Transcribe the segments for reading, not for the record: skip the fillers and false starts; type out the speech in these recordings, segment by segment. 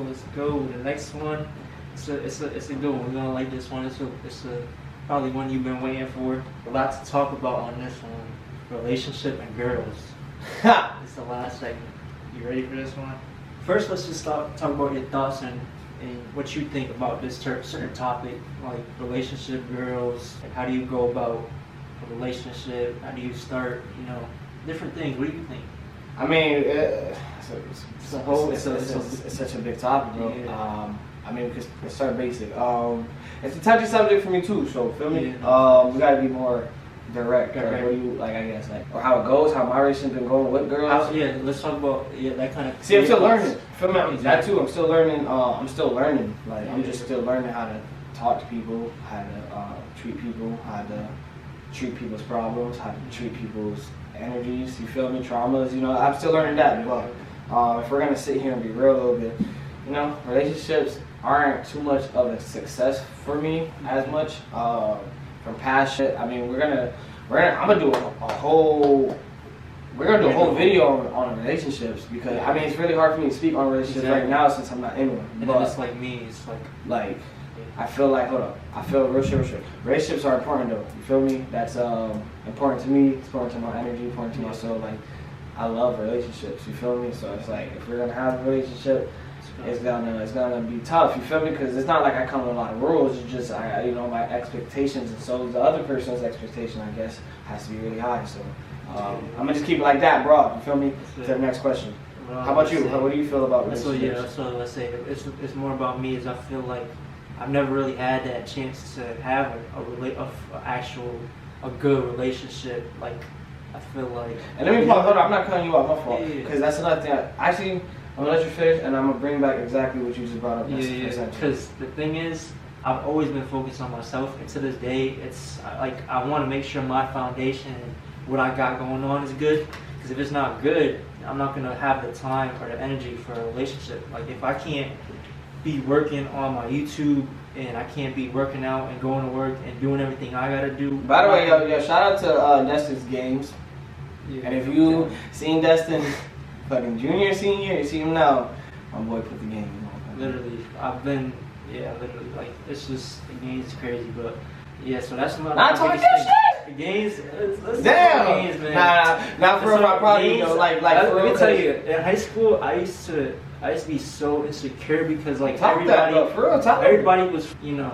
let's go. The next one, it's a good one. You're gonna like this one. It's probably one you've been waiting for. A lot to talk about on this one. Relationship and girls. It's the last segment. You ready for this one? First, let's just talk about your thoughts and what you think about this certain topic, like relationship, girls. Like, how do you go about a relationship? How do you start? You know, different things. What do you think? I mean, it's such a big topic, bro. Yeah. I mean, we can start basic. It's a touchy subject for me too, so feel me. Yeah. We gotta be more direct. Like, what do you like? I guess like, or how it goes, how my relationship been going with girls. Let's talk about that kind of. See, I'm still learning. Feel me? Exactly. That too. I'm still learning. Like, I'm just still learning how to talk to people, how to treat people, how to treat people's problems, how to treat people's energies. You feel me? Traumas. You know, I'm still learning that. But if we're gonna sit here and be real a little bit, you know, relationships aren't too much of a success for me as much. From past shit, I mean, I'm gonna do a whole video on relationships, because I mean, it's really hard for me to speak on relationships right now since I'm not in one. And but it's like me, it's like I feel like, hold up, I feel real shit. Relationships are important though. You feel me? That's important to me. It's important to my energy, important to my soul. Like, I love relationships. You feel me? So it's like, if we're gonna have a relationship, it's gonna be tough. You feel me? Because it's not like I come with a lot of rules. It's just my expectations, and so the other person's expectation, I guess, has to be really high. So I'm gonna just keep it like that, bro. You feel me? To the next question. How about you? What do you feel about relationships? So let's say it's more about me. Is I feel like I've never really had that chance to have a good relationship. Like, I feel like. And let me pause. Hold on, I'm not cutting you off. My fault. Because that's another thing. Actually, I'm gonna let you finish, and I'm gonna bring back exactly what you just brought up. Because the thing is, I've always been focused on myself, and to this day, it's like I want to make sure my foundation and what I got going on is good. Because if it's not good, I'm not gonna have the time or the energy for a relationship. Like, if I can't be working on my YouTube, and I can't be working out and going to work and doing everything I gotta do. By the way, yo, shout out to Destin's games. Yeah, and if you seen Destin fucking junior, senior, you see him now, my boy put the game on. Literally, literally, like, it's just, the game's crazy, but yeah, so that's not talking that shit. The games, damn. Games, man. Nah, for real, probably, you know, like let me tell you, in high school, I used to be so insecure because, like, everybody was, you know,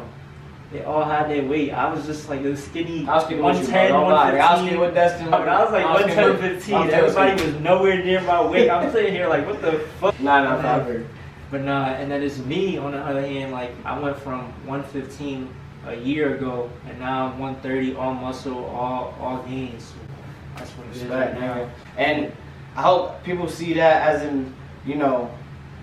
they all had their weight. I was just like this skinny, 110, 115. I was skinny with Destin. I was like 110, 15. Everybody was nowhere near my weight. I'm sitting here like, what the fuck? Nah, but nah, and then it's me on the other hand. Like, I went from 115 a year ago, and now I'm 130, all muscle, all gains. So that's what it is right now. And I hope people see that as in, you know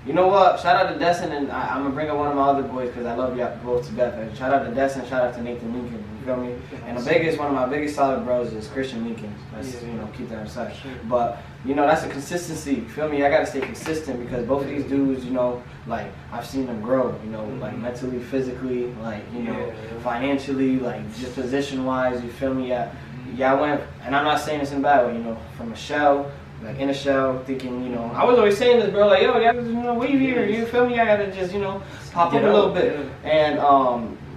what? Shout out to Destin, and I'm gonna bring up one of my other boys because I love y'all both to death. And shout out to Destin, shout out to Nathan Lincoln. You feel me? And one of my biggest solid bros is Christian Lincoln. Let's keep that aside. Sure. But that's a consistency. You feel me? I gotta stay consistent because both of these dudes, like, I've seen them grow. Like, mentally, physically, like, financially, like, just position wise. You feel me? Yeah, I went, and I'm not saying this in a bad way. From a shell. Like, in a shell, thinking, I was always saying this, bro, like, yo, wave here, you feel me? I gotta just, pop up a little bit. And,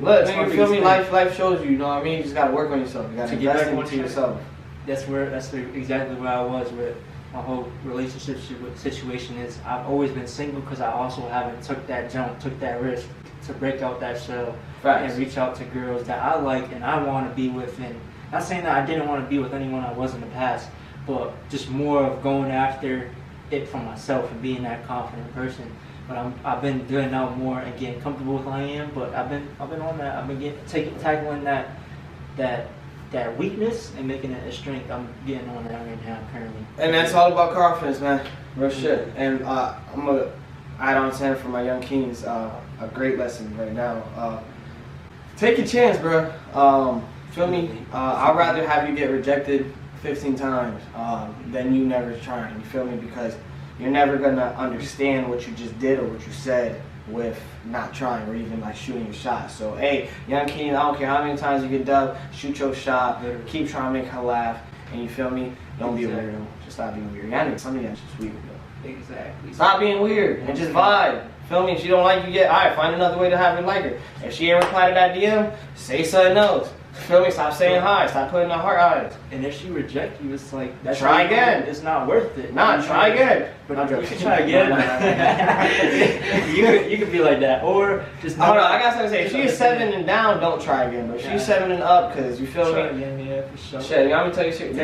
look, man, you feel me? Life shows you, you know what I mean? You just gotta work on yourself. You gotta invest into yourself. That's exactly where I was with my whole relationship situation is. I've always been single because I also haven't took that jump, took that risk to break out that shell and reach out to girls that I like and I want to be with. And not saying that I didn't want to be with anyone I was in the past, but just more of going after it for myself and being that confident person. But I've been doing out more and getting comfortable with who I am. But I've been on that. I've been tackling that weakness and making it a strength. I'm getting on that right now currently. And that's all about confidence, man. Real shit. And I'm gonna add on to for my young kings a great lesson right now. Take a chance, bro. Feel me? I'd rather have you get rejected 15 times than you never trying. You feel me? Because you're never gonna understand what you just did or what you said with not trying or even like shooting your shot. So hey, young king, I don't care how many times you get dubbed, shoot your shot, keep trying to make her laugh. And you feel me? Don't be a weirdo. Just stop being weird. Y'all some of y'all just weird though. Exactly. Stop being weird and just vibe. Feel me? If she don't like you yet, alright, find another way to have her like her. If she ain't reply to that DM, say something else. Feel me? Stop saying hi. Stop putting the heart eyes. And if she reject you, it's like that's try again. It's not worth it. Nah, try again. But you can try again. you could be like that, or just. Hold on, I got something to say. If she's 7 and down, don't try again. But if she's 7 and up, cause you feel me? Again, yeah, for sure. Shit, I'm gonna tell you shit.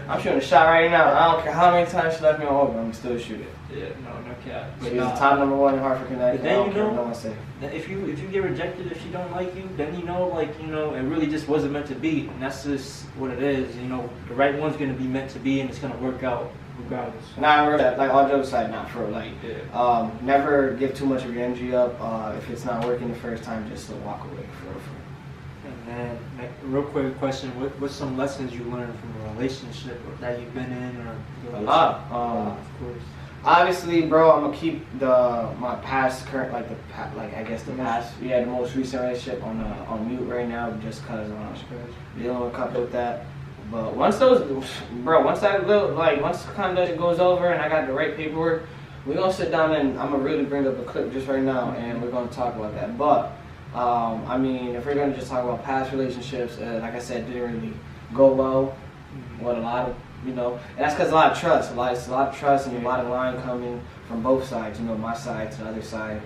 I'm shooting a shot right now. I don't care how many times she left me on open. I'm still shoot it. Yeah, no cap. She's the top #1 in Hartford, Connecticut. But then you know, no one say. If you get rejected, if she don't like you, then it really just wasn't meant to be, and that's just what it is. You know, the right one's gonna be meant to be, and it's gonna work out regardless. Nah, like all jokes aside, not for like, never give too much of your energy up. If it's not working the first time, just walk away for real. And then, real quick question: what's some lessons you learned from a relationship that you've been in, or a lot? Of course. Obviously, bro, I'm gonna keep my past, current, the past. Yeah, the most recent relationship on mute right now, just cause dealing with a couple with that. But once kind of goes over and I got the right paperwork, we're gonna sit down and I'm gonna really bring up a clip just right now, and we're gonna talk about that. But I mean, if we're gonna just talk about past relationships, like I said, didn't really go well. What a lot of, and that's because a lot of trust, it's a lot of trust and a lot of line coming from both sides, my side to the other side.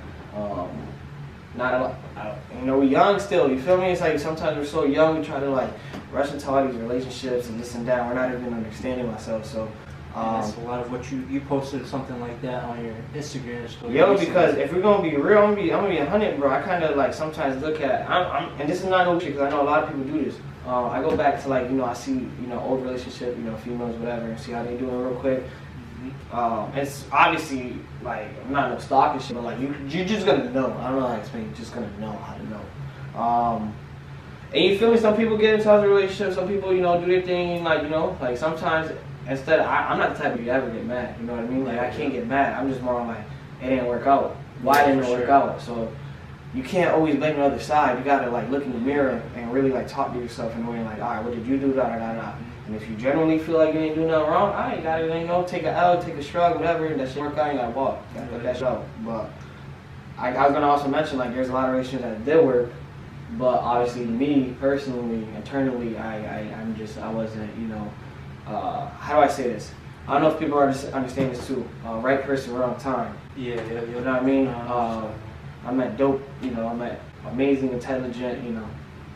Not a lot, we're young still, you feel me? It's like sometimes we're so young, we try to rush into all these relationships and this and that, we're not even understanding ourselves, so. And that's a lot of what you posted something like that on your Instagram story. Yo, because if we're gonna be real, I'm gonna be 100, bro. I kind of sometimes look at, and this is not no shit, because I know a lot of people do this. I go back to I see old relationship, females, whatever, and see how they doing real quick. It's obviously I'm not no stalking shit, but you're just gonna know. I don't know how to explain. You're just gonna know how to know. And you feel me? Some people get into other relationships. Some people do their thing. Sometimes instead of, I'm not the type of you ever get mad. You know what I mean? I can't get mad. I'm just more it didn't work out. Why didn't it work out? So you can't always blame the other side. You gotta look in the mirror and really talk to yourself and knowing all right, what did you do? Da da da da. And if you generally feel like you ain't doing nothing wrong, I ain't gotta take an L, take a shrug, whatever. That shit work out. You gotta walk. You gotta let that shit out. But I was gonna also mention there's a lot of relationships that did work, but obviously me personally, internally, I wasn't how do I say this? I don't know if people understand this too. Right person, wrong time. Yeah. You know what I mean? I met dope, I met amazing, intelligent,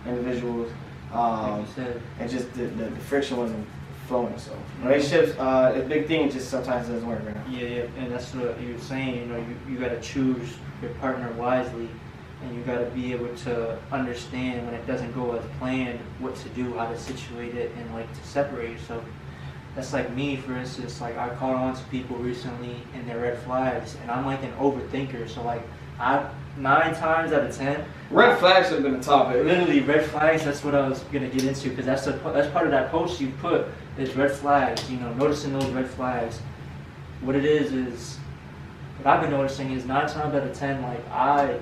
individuals. And just the friction wasn't flowing. So relationships, a big thing. Just sometimes doesn't work. Right now. Yeah, and that's what you were saying. You got to choose your partner wisely, and you got to be able to understand when it doesn't go as planned, what to do, how to situate it, and to separate yourself. That's like me, for instance. I caught on to people recently and their red flags, and I'm an overthinker. So I 9 times out of 10. Red flags have been a topic. Literally, red flags. That's what I was gonna get into, because that's part of that post you put is red flags. Noticing those red flags. What it is what I've been noticing is 9 times out of 10, I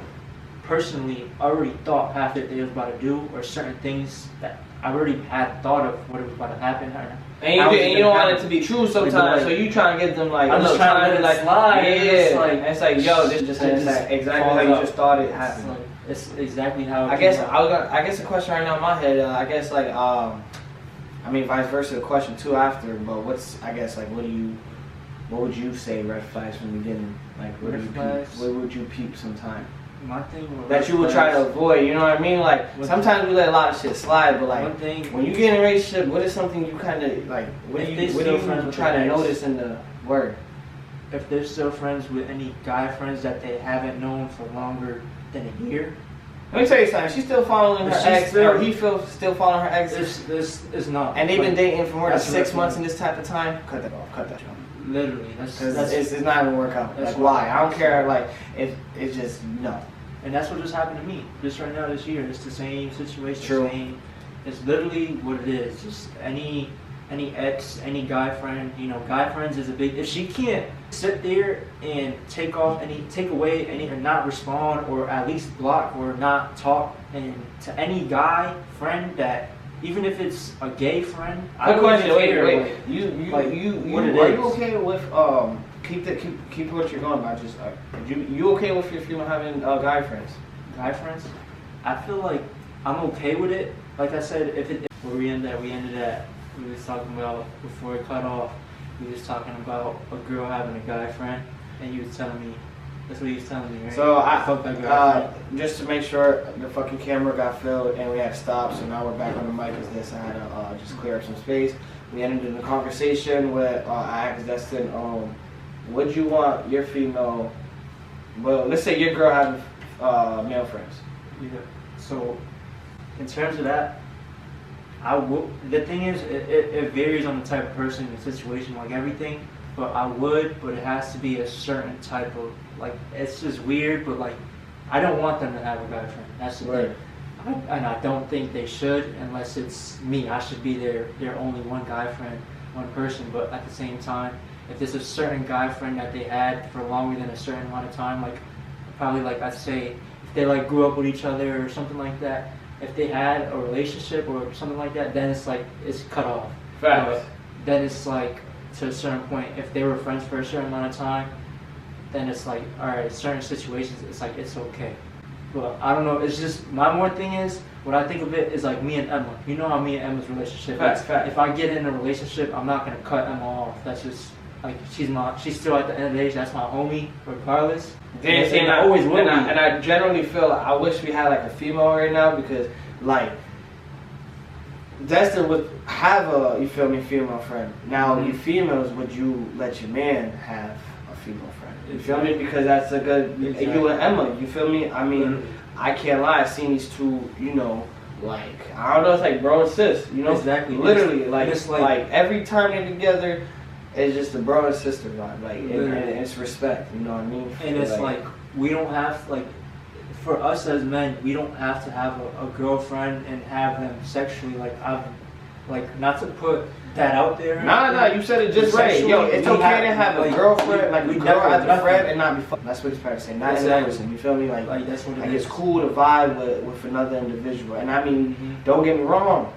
personally already thought half that they was about to do, or certain things that I already had thought of what was about to happen. And you don't want it to be true sometimes, so you try and get them I'm just trying to let it slide. Yeah, it's yo, this just exactly how you just thought it happened. It's exactly how. I guess the question right now in my head, I mean vice versa, the question too after. But what would you say red flags from the beginning? What would you peep sometime? My thing that you would try to avoid, you know what I mean? Sometimes we let a lot of shit slide, but when you get in a relationship, what is something you kind of what do you try to notice in the word? If they're still friends with any guy friends that they haven't known for longer than a year. Let me tell you something. She's still following her ex, or he still following her ex. This is not. And they've been dating for more than 6 months in this type of time. Cut that off. Cut that off. Literally, it's not gonna work out. Why? I don't care. If it's just no. And that's what just happened to me. Just right now this year, it's the same situation. True. It's literally what it is. Just any ex, any guy friend. Guy friends is a big. If she can't sit there and take away any, or not respond, or at least block or not talk, and to any guy friend that even if it's a gay friend. Good question. Wait. Like, Are you okay with keep what you're going about? Just you okay with your female having guy friends? Guy friends? I feel like I'm okay with it. Like I said, where we ended at, we was talking about before it cut off. We was talking about a girl having a guy friend, and you was telling me. That's what he was telling me, right? So just to make sure the fucking camera got filled and we had to stop, so now we're back on the mic as this. I had to just clear up some space. We ended in the conversation with I asked Destin, would you want your female, well, let's say your girl having male friends? Yeah. So, in terms of that, I would. The thing is, it varies on the type of person, the situation, like everything. But I would, but it has to be a certain type of, like, it's just weird, but like, I don't want them to have a guy friend. That's the thing. And I don't think they should unless it's me. I should be their only one guy friend, one person. But at the same time, if there's a certain guy friend that they had for longer than a certain amount of time, like, probably like I'd say, if they like grew up with each other or something like that, if they had a relationship or something like that, then it's like, it's cut off. Facts. Then it's like, to a certain point, if they were friends for a certain amount of time, then it's like, alright, certain situations, it's like, it's okay. But I don't know, it's just, my more thing is, what I think of it is like me and Emma. You know how me and Emma's relationship is. If I get in a relationship, I'm not going to cut Emma off. That's just, like, she's still at the end of the day, that's my homie, regardless. And I always will. And I generally feel, I wish we had like a female right now, because like, Destin would have a, you feel me, female friend. Now, you females, would you let your man have a female friend? You feel me? Because that's a good, you and Emma, you feel me? I mean, I can't lie, I've seen these two, you know, like, I don't know, it's like bro and sis, you know? Exactly. Literally, like every time they're together, it's just a bro and sister vibe, like, and it's respect, you know what I mean? And it's like, we don't have, like, for us as men, we don't have to have a girlfriend and have them sexually. Like, not to put that out there. Nah, you said it just right. Yo, it's okay to have a girlfriend, like a girl as a friend, and not be fucked. That's what he's trying to say. Not in everything. You feel me? Like that's what it is. It's cool to vibe with another individual. And I mean, don't get me wrong.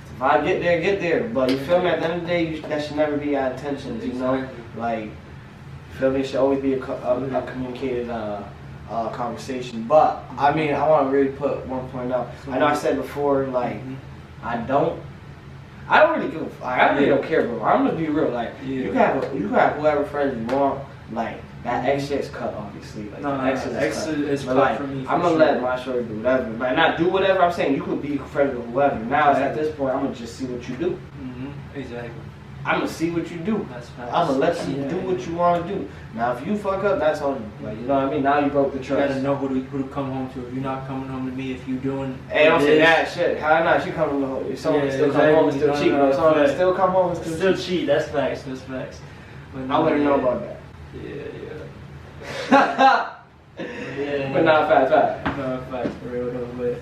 If the vibe get there. But you feel me? At the end of the day, that should never be our intentions. You know, like, you feel me? It should always be a communicated conversation. But I mean, I want to really put one point out. I know I said before, like, I don't really give a fuck. I really don't care, bro. I'm gonna be real. Like, you can have whoever friends you want. Like, that X shit's cut, obviously. Like, X is cut. Like, for me. I'm gonna let my shorty do whatever. Like, not do whatever. I'm saying you could be friends with whoever. Now, at this point, I'm gonna just see what you do. Exactly. I'm gonna see what you do. That's I'm gonna let you do what you want to do. Now, if you fuck up, that's on you. Like, you know what I mean? Now you broke the trust. You gotta know who to come home to. If you're not coming home to me, if you doing. Hey, don't say that shit. How not? You coming home? If someone still come home and still cheat, bro. Someone still come home and still cheat. That's facts. That's facts. I wouldn't know about that. Yeah. But not facts. No facts for real though, but.